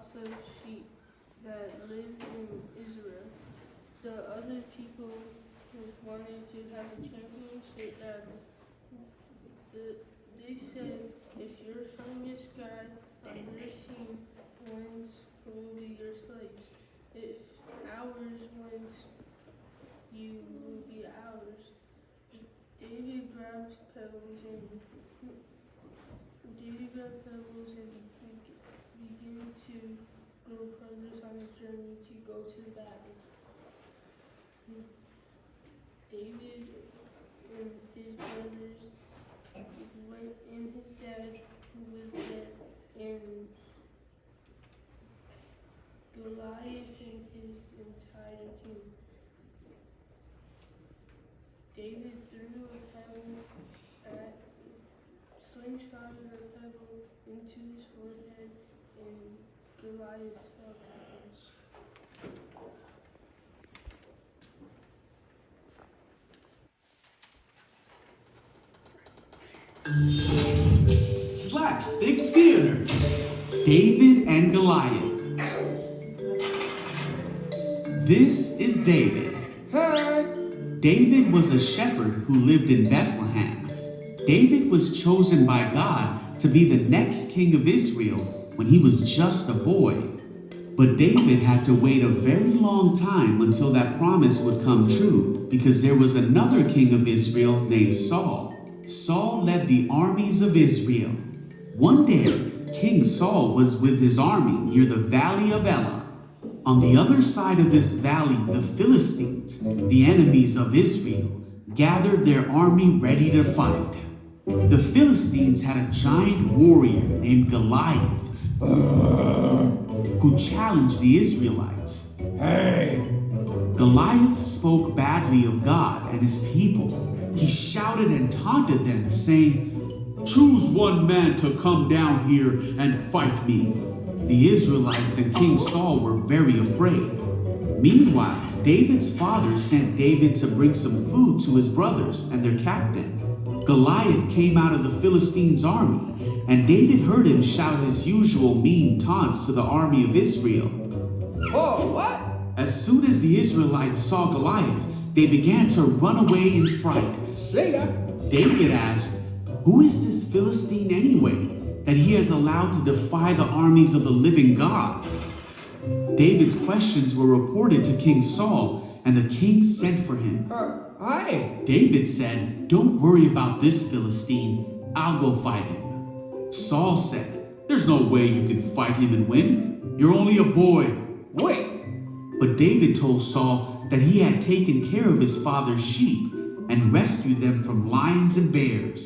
flocks of sheep that lived in Israel. The other people wanted to have a championship battle. They said, if your strongest guy on your team wins, we'll be your slaves. If ours wins, you will be ours. David grabbed pebbles and began to go progress on his journey to go to the battle. David and his brothers went, and his dad was there, and Goliath and his entire team. David threw a pebble at slingshot a pebble into his forehead, and Goliath fell backwards. Slapstick Theater. David and Goliath. This is David. Hi. David was a shepherd who lived in Bethlehem. David was chosen by God to be the next king of Israel when he was just a boy. But David had to wait a very long time until that promise would come true, because there was another king of Israel named Saul. Saul led the armies of Israel. One day, King Saul was with his army near the valley of Elah. On the other side of this valley, the Philistines, the enemies of Israel, gathered their army ready to fight. The Philistines had a giant warrior named Goliath who challenged the Israelites. Hey. Goliath spoke badly of God and his people. He shouted and taunted them, saying, "Choose one man to come down here and fight me." The Israelites and King Saul were very afraid. Meanwhile, David's father sent David to bring some food to his brothers and their captain. Goliath came out of the Philistines' army, and David heard him shout his usual mean taunts to the army of Israel. Oh, what? As soon as the Israelites saw Goliath, they began to run away in fright. See ya. David asked, "Who is this Philistine anyway, that he has allowed to defy the armies of the living God?" David's questions were reported to King Saul, and the king sent for him. Hi. David said, "Don't worry about this Philistine. I'll go fight him." Saul said, "There's no way you can fight him and win. You're only a boy." Wait. But David told Saul that he had taken care of his father's sheep and rescued them from lions and bears.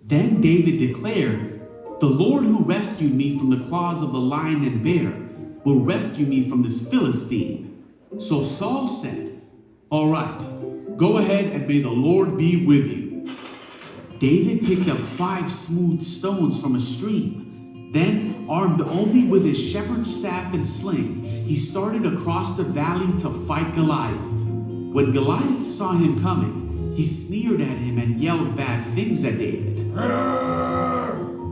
Then David declared, "The Lord who rescued me from the claws of the lion and bear will rescue me from this Philistine." So Saul said, "All right, go ahead and may the Lord be with you." David picked up 5 smooth stones from a stream. Then, armed only with his shepherd's staff and sling, he started across the valley to fight Goliath. When Goliath saw him coming, he sneered at him and yelled bad things at David.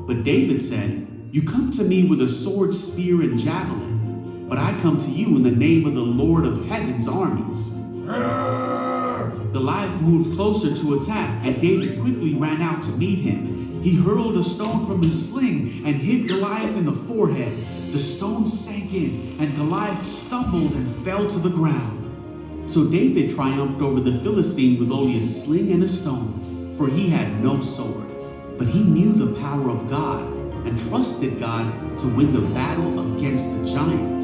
But David said, "You come to me with a sword, spear, and javelin, but I come to you in the name of the Lord of heaven's armies." Goliath moved closer to attack, and David quickly ran out to meet him. He hurled a stone from his sling and hit Goliath in the forehead. The stone sank in, and Goliath stumbled and fell to the ground. So David triumphed over the Philistine with only a sling and a stone, for he had no sword. But he knew the power of God and trusted God to win the battle against the giant.